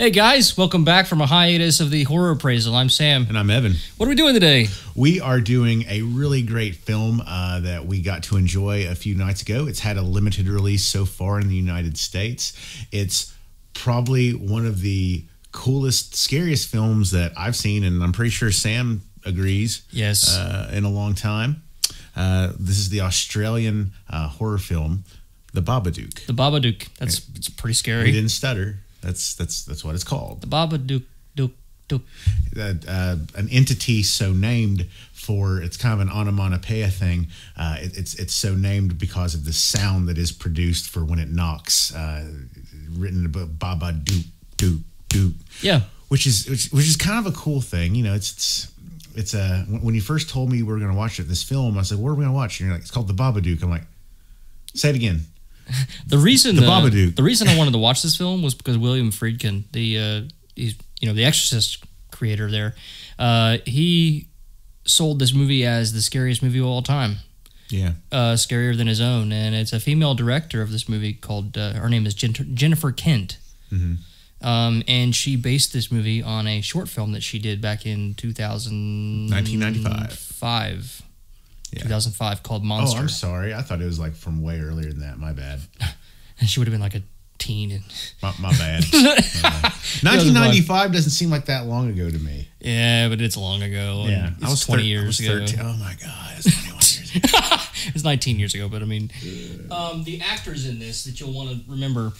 Hey guys, welcome back from a hiatus of the Horror Appraisal. I'm Sam. And I'm Evan. What are we doing today? We are doing a really great film that we got to enjoy a few nights ago. It's had a limited release so far in the United States. It's probably one of the coolest, scariest films that I've seen, and I'm pretty sure Sam agrees. Yes. In a long time. This is the Australian horror film, The Babadook. The Babadook. It's pretty scary. We didn't stutter. That's what it's called. The Babadook. An entity so named for, it's kind of an onomatopoeia thing. It's so named because of the sound that is produced for when it knocks. Written about Babadook, dook. Yeah. Which is kind of a cool thing. You know, it's when you first told me we were going to watch this film, I was like, what are we going to watch? And you're like, it's called The Babadook. I'm like, say it again. The reason Babadook. The reason I wanted to watch this film was because William Friedkin, the Exorcist creator there, he sold this movie as the scariest movie of all time. Yeah. Scarier than his own, and it's a female director of this movie called her name is Jennifer Kent. Mm-hmm. And she based this movie on a short film that she did back in 1995. Yeah. 2005, called Monster. Oh, I'm sorry. I thought it was like from way earlier than that. My bad. And she would have been like a teen. My bad. 1995 doesn't seem like that long ago to me. Yeah, but it's long ago. Yeah, I was 20 years ago. 13. Oh my God, it's 21 years ago. It's 19 years ago, but I mean, the actors in this that you'll want to remember: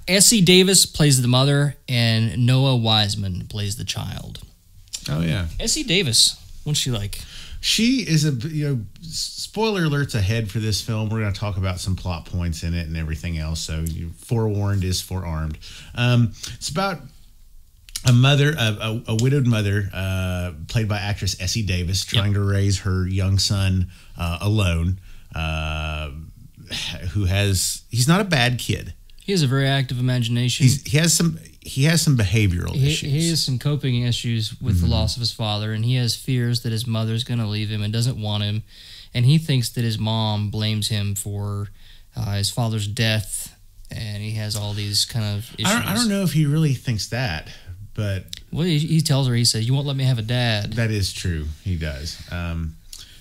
Essie Davis plays the mother, and Noah Wiseman plays the child. Oh yeah, Essie Davis. What's she like? She is spoiler alerts ahead for this film. We're going to talk about some plot points in it and everything else. So forewarned is forearmed. It's about a mother, a widowed mother, played by actress Essie Davis, trying to raise her young son alone. He's not a bad kid. He has a very active imagination. He has some behavioral issues. He has some coping issues with the loss of his father, and he has fears that his mother's going to leave him and doesn't want him. And he thinks that his mom blames him for his father's death, and he has all these kind of issues. I don't know if he really thinks that, but... Well, he tells her, he says, "You won't let me have a dad." That is true. He does.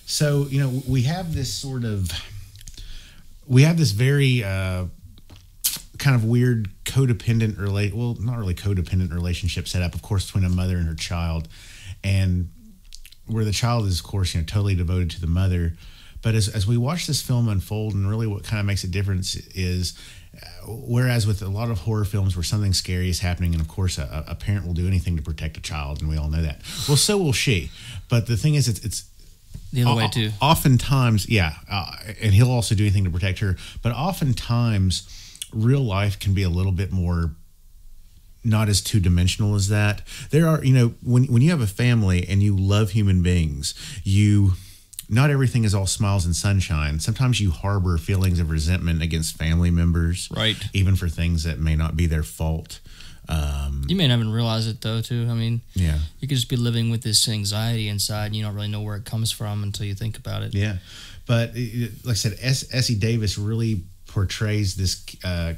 So, we have this very... kind of weird codependent not really codependent relationship set up, of course, between a mother and her child, and where the child is, of course, totally devoted to the mother. But as we watch this film unfold, and really what kind of makes a difference is, whereas with a lot of horror films where something scary is happening, and of course a parent will do anything to protect a child, and we all know that. Well, so will she. But the thing is, it's the other way too. Oftentimes, and he'll also do anything to protect her. But oftentimes, real life can be a little bit more not as two-dimensional as that. There are, when you have a family and you love human beings, not everything is all smiles and sunshine. Sometimes you harbor feelings of resentment against family members, right? Even for things that may not be their fault. You may not even realize it, though, too. I mean, yeah, you could just be living with this anxiety inside, and you don't really know where it comes from until you think about it. Yeah, but like I said, Essie Davis really portrays this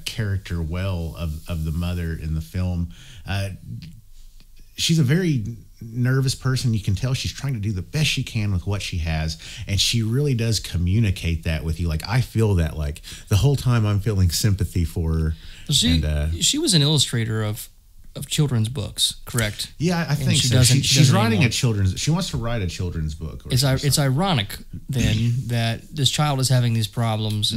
character well of the mother in the film. She's a very nervous person. You can tell she's trying to do the best she can with what she has, and she really does communicate that with you. Like, I feel that, like, the whole time I'm feeling sympathy for her. She was an illustrator of children's books, correct? Yeah, I think so. She's writing she wants to write a children's book. It's ironic then that this child is having these problems,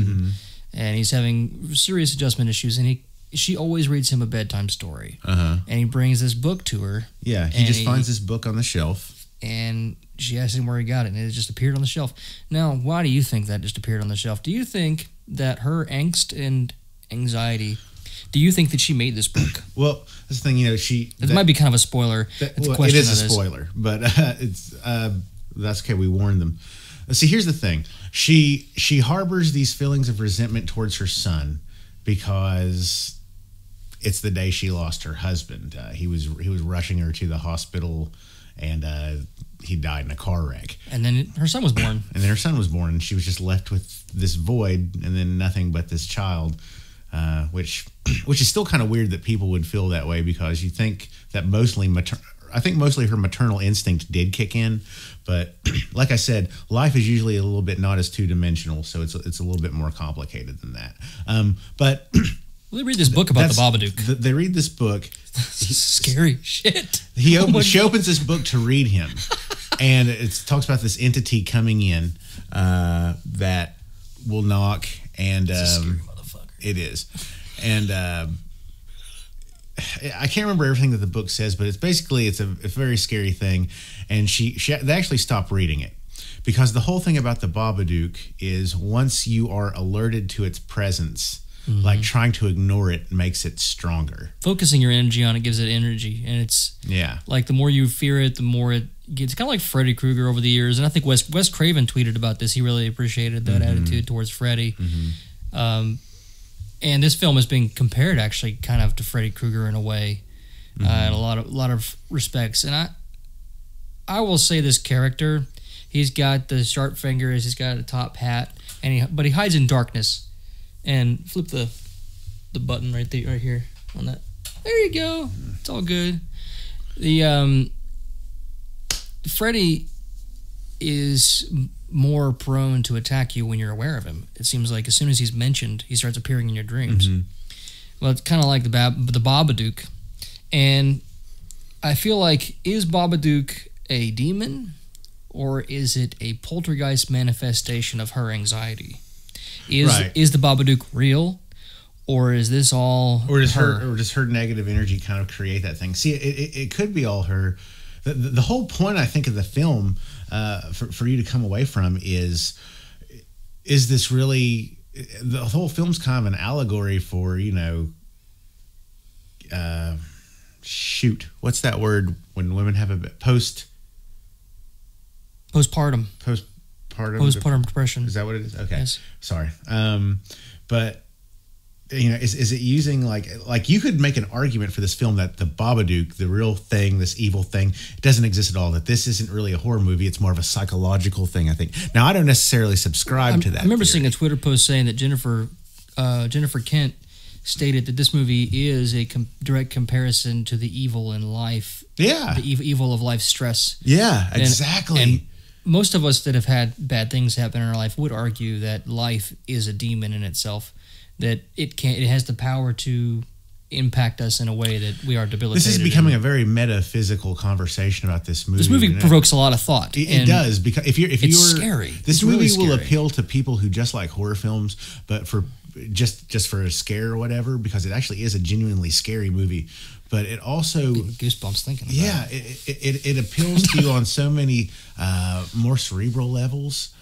and he's having serious adjustment issues, and she always reads him a bedtime story. And he brings this book to her. Yeah, he finds this book on the shelf. And she asks him where he got it, and it just appeared on the shelf. Now, why do you think that just appeared on the shelf? Do you think that her angst and anxiety, do you think that she made this book? Well, that's the thing, It might be kind of a spoiler. It is a spoiler, but that's okay, we warned them. See, here's the thing. She harbors these feelings of resentment towards her son because it's the day she lost her husband. He was rushing her to the hospital, and he died in a car wreck. And then her son was born. And she was just left with this void, and then nothing but this child. which is still kind of weird that people would feel that way, because you think that mostly her maternal instinct did kick in, but like I said, life is usually a little bit not as two-dimensional, so it's a little bit more complicated than that. But well, they read this book about the Babadook. They read this book. Scary shit. She opens this book to read him, and it talks about this entity coming in that will knock, and it's a scary motherfucker. It is, and I can't remember everything that the book says, but it's a very scary thing, and they actually stopped reading it, because the whole thing about the Babadook is once you are alerted to its presence, like trying to ignore it makes it stronger. Focusing your energy on it gives it energy, and it's like the more you fear it, the more it gets. Kind of like Freddy Krueger over the years, and I think Wes Craven tweeted about this. He really appreciated that attitude towards Freddy. And this film is being compared actually kind of to Freddy Krueger in a way, in a lot of respects. And I will say this character, he's got the sharp fingers, he's got a top hat, but he hides in darkness. And flip the button right here on that. There you go. It's all good. The Freddy is more prone to attack you when you're aware of him. It seems like as soon as he's mentioned, he starts appearing in your dreams. Well, it's kind of like the Babadook. And I feel like, is Babadook a demon, or is it a poltergeist manifestation of her anxiety? Is the Babadook real, or is this all does her negative energy kind of create that thing? See, it could be all her. The whole point, I think, of the film, for you to come away from is this really, the whole film's kind of an allegory for, what's that word when women have a postpartum depression. Is that what it is? Okay. Yes. Sorry. But is it using like you could make an argument for this film that the Babadook, the real thing, this evil thing, doesn't exist at all, that this isn't really a horror movie, it's more of a psychological thing, I think. Now, I don't necessarily subscribe to that. I remember theory. seeing a Twitter post saying that Jennifer Kent stated that this movie is a direct comparison to the evil in life. Yeah. The evil of life stress. Yeah, exactly. And most of us that have had bad things happen in our life would argue that life is a demon in itself, that it has the power to impact us in a way that we are debilitated. This is becoming a very metaphysical conversation about this movie. This movie provokes a lot of thought. It does, because if you're scary. This movie really will appeal to people who just like horror films, but for just for a scare or whatever, because it actually is a genuinely scary movie. But it also goosebumps thinking about it. It appeals to you on so many more cerebral levels.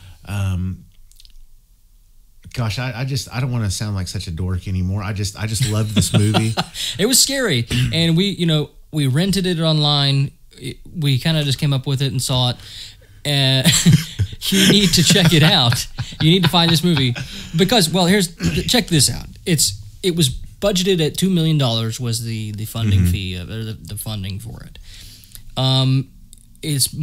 Gosh, I don't want to sound like such a dork anymore. I just loved this movie. It was scary, and we rented it online. We kind of just came up with it and saw it. And you need to check it out. You need to find this movie because, check this out. It was budgeted at $2 million was the funding fee or the funding for it. It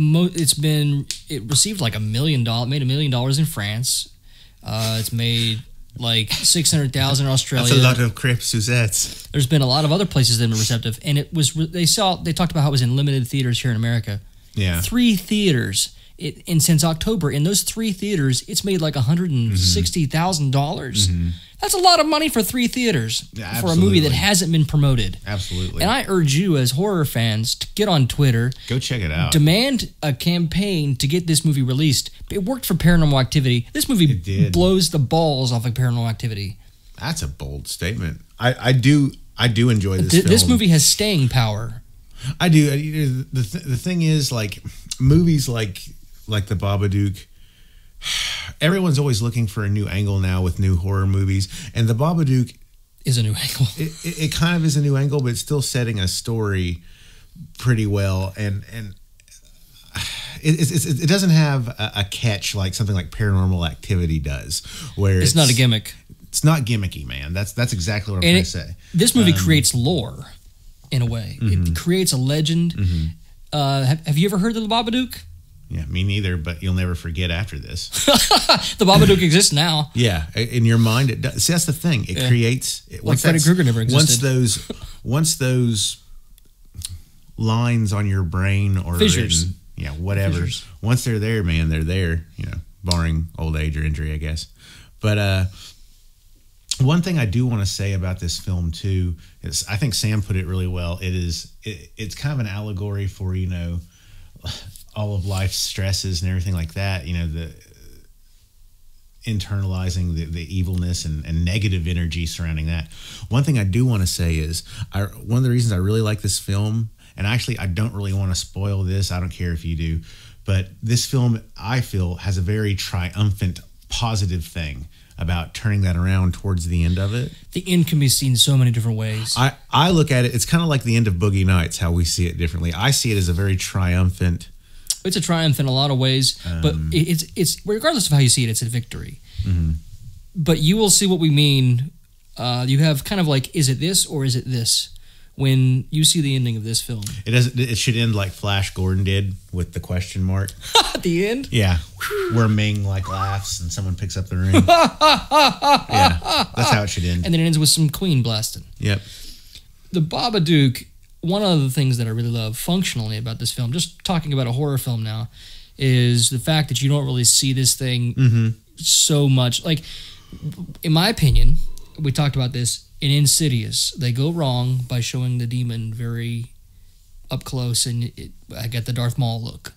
received like made $1 million in France. It's made like 600,000 in Australia. That's a lot of crêpes Suzettes. There's been a lot of other places that have been receptive, and it was they talked about how it was in limited theaters here in America. Yeah, 3 theaters. And since October, in those 3 theaters, it's made like $160,000. That's a lot of money for 3 theaters for a movie that hasn't been promoted. Absolutely. And I urge you as horror fans to get on Twitter. Go check it out. Demand a campaign to get this movie released. It worked for Paranormal Activity. This movie blows the balls off of Paranormal Activity. That's a bold statement. I do enjoy this film. This movie has staying power. I do. The thing is, like, movies like The Babadook, everyone's always looking for a new angle now with new horror movies, and The Babadook is a new angle. It kind of is a new angle, but it's still setting a story pretty well, and it doesn't have a catch like something like Paranormal Activity does, where it's not a gimmick. It's not gimmicky, man. That's exactly what I'm trying to say. This movie creates lore in a way. It creates a legend. Have you ever heard of The Babadook? Yeah, me neither, but you'll never forget after this. The Babadook exists now. Yeah, in your mind, it does. See, that's the thing. It creates... Like Freddy Krueger never existed. Once those lines on your brain or fissures. Written, whatever. Fissures. Once they're there, man, they're there, barring old age or injury, I guess. But one thing I do want to say about this film, too, is I think Sam put it really well. It's kind of an allegory for, all of life's stresses and everything like that, the internalizing the evilness and negative energy surrounding that. One thing I do want to say is one of the reasons I really like this film, and actually I don't really want to spoil this, I don't care if you do, but this film, I feel, has a very triumphant, positive thing about turning that around towards the end of it. The end can be seen so many different ways. I look at it, it's kind of like the end of Boogie Nights, how we see it differently. I see it as a very triumphant... It's a triumph in a lot of ways, but it's regardless of how you see it, it's a victory. Mm-hmm. But you will see what we mean. You have kind of like, is it this or is it this? When you see the ending of this film, it should end like Flash Gordon did with the question mark at the end. Yeah, where Ming laughs and someone picks up the ring. Yeah, that's how it should end. And then it ends with some Queen blasting. Yep. The Babadook. One of the things that I really love functionally about this film, just talking about a horror film now, is the fact that you don't really see this thing so much. Like, in my opinion, we talked about this in Insidious. They go wrong by showing the demon very up close, and I get the Darth Maul look.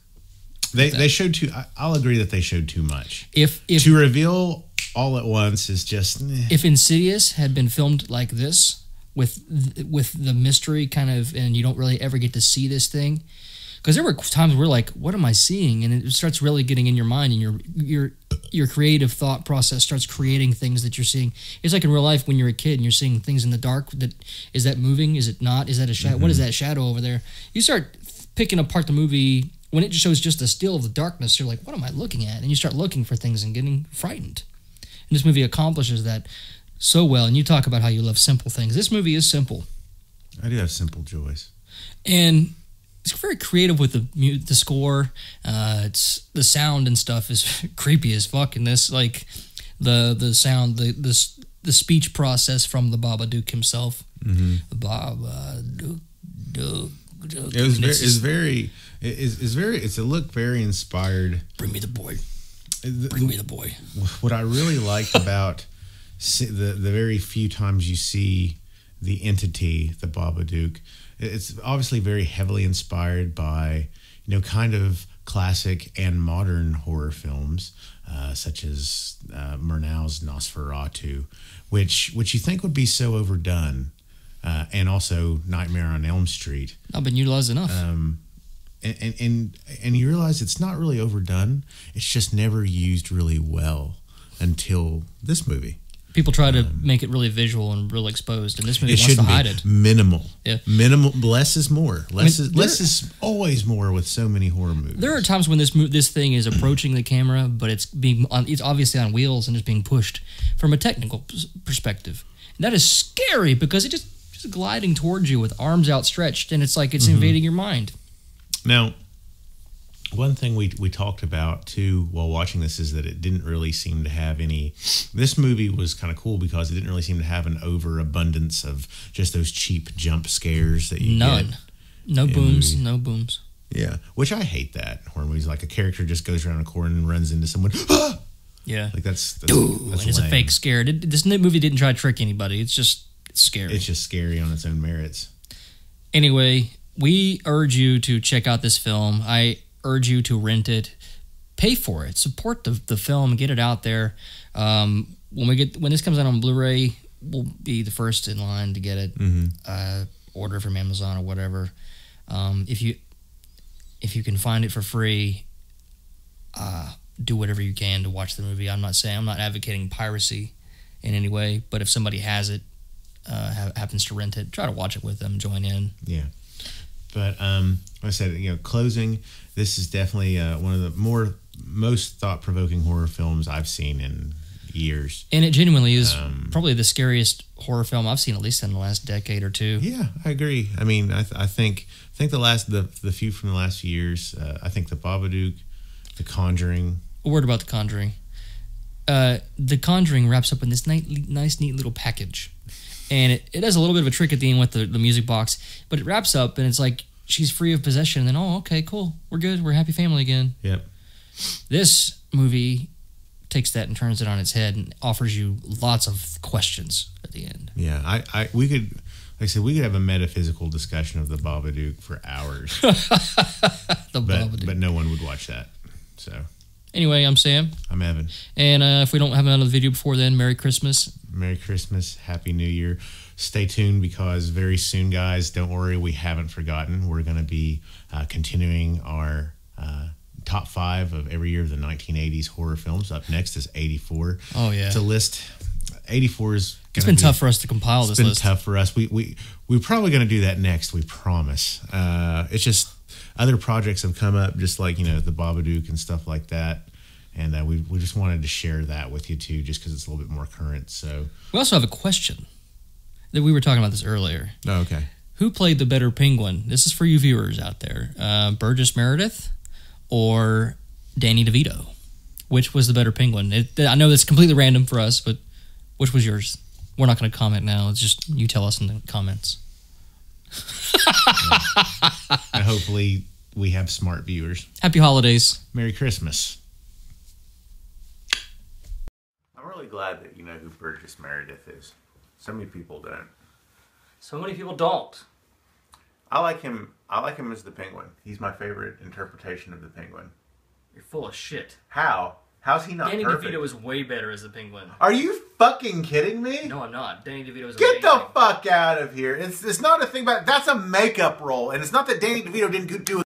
They showed too. I'll agree that they showed too much. If to reveal all at once is just. If Insidious had been filmed like this, with the mystery kind of, and you don't really ever get to see this thing, because there were times where we're like, what am I seeing? And it starts really getting in your mind, and your creative thought process starts creating things that you're seeing. It's like in real life when you're a kid and you're seeing things in the dark. Is that moving? Is it not? Is that a shadow? What is that shadow over there? You start picking apart the movie when it shows just a still of the darkness. You're like, what am I looking at? And you start looking for things and getting frightened. And this movie accomplishes that so well. And you talk about how you love simple things. This movie is simple. I do have simple joys. And it's very creative with the score. It's the sound and stuff is creepy as fuck in this. Like the sound, the speech process from the Babadook himself. Mm-hmm. The Babadook. It's a look very inspired. Bring me the boy. Bring me the boy. What I really liked about the very few times you see the entity, the Babadook, it's obviously very heavily inspired by, kind of classic and modern horror films, such as Murnau's Nosferatu, which you think would be so overdone, and also Nightmare on Elm Street. Not been utilized enough. And you realize it's not really overdone. It's just never used really well until this movie. People try to make it really visual and real exposed, and this movie wants to hide it. Minimal. Yeah. Minimal. Less is more. Less is always more with so many horror movies. There are times when this thing is approaching the camera, but it's obviously on wheels and it's being pushed from a technical perspective. And that is scary because it just gliding towards you with arms outstretched, and it's like it's invading your mind. Now, one thing we talked about too while watching this is that it didn't really seem to have any. This movie was kind of cool because it didn't really seem to have an overabundance of just those cheap jump scares that you get. No booms. No booms. Yeah, which I hate that horror movies. Like a character just goes around a corner and runs into someone. Ah! Yeah, like that's and it's a fake scare. This movie didn't try to trick anybody. It's scary. It's just scary on its own merits. Anyway, we urge you to check out this film. I urge you to rent it, pay for it, support the film, get it out there. When this comes out on Blu-ray, we'll be the first in line to get it. Order from Amazon or whatever. If you can find it for free, do whatever you can to watch the movie. I'm not advocating piracy in any way, but if somebody has it, happens to rent it, try to watch it with them, join in. Yeah. But like I said, closing, this is definitely one of the most thought-provoking horror films I've seen in years. And it genuinely is probably the scariest horror film I've seen, at least in the last decade or two. Yeah, I agree. I mean, I think the few from the last few years, I think the Babadook, The Conjuring. A word about The Conjuring. The Conjuring wraps up in this nice, neat little package. And it does a little bit of a trick at the end with the music box. But it wraps up, and it's like she's free of possession. And then, oh, okay, cool. We're good. We're a happy family again. Yep. This movie takes that and turns it on its head and offers you lots of questions at the end. Yeah, we could, like I said, we could have a metaphysical discussion of the Babadook for hours. Babadook. But no one would watch that. So anyway, I'm Sam. I'm Evan. And if we don't have another video before then, Merry Christmas. Merry Christmas. Happy New Year. Stay tuned because very soon, guys, don't worry, we haven't forgotten. We're going to be continuing our top 5 of every year of the 1980s horror films. Up next is 84. Oh, yeah. It's a list. 84 is It's been tough for us to compile this list. It's been tough for us. We're probably going to do that next, we promise. It's just other projects have come up, just like, the Babadook and stuff like that. And we just wanted to share that with you, too, just because it's a little bit more current. So we also have a question that we were talking about this earlier. Oh, okay. Who played the better penguin? This is for you viewers out there. Burgess Meredith or Danny DeVito? Which was the better penguin? I know that's completely random for us, but which was yours? We're not going to comment now. It's just you tell us in the comments. Yeah. And hopefully we have smart viewers. Happy holidays. Merry Christmas. I'm really glad that you know who Burgess Meredith is. So many people don't. So many people don't. I like him as the penguin. He's my favorite interpretation of the penguin. You're full of shit. How? How's he not Danny perfect? DeVito is way better as the penguin. Are you fucking kidding me? No, I'm not. Danny DeVito is Get the fuck out of here. It's not a thing about... That's a makeup role. And it's not that Danny DeVito didn't do a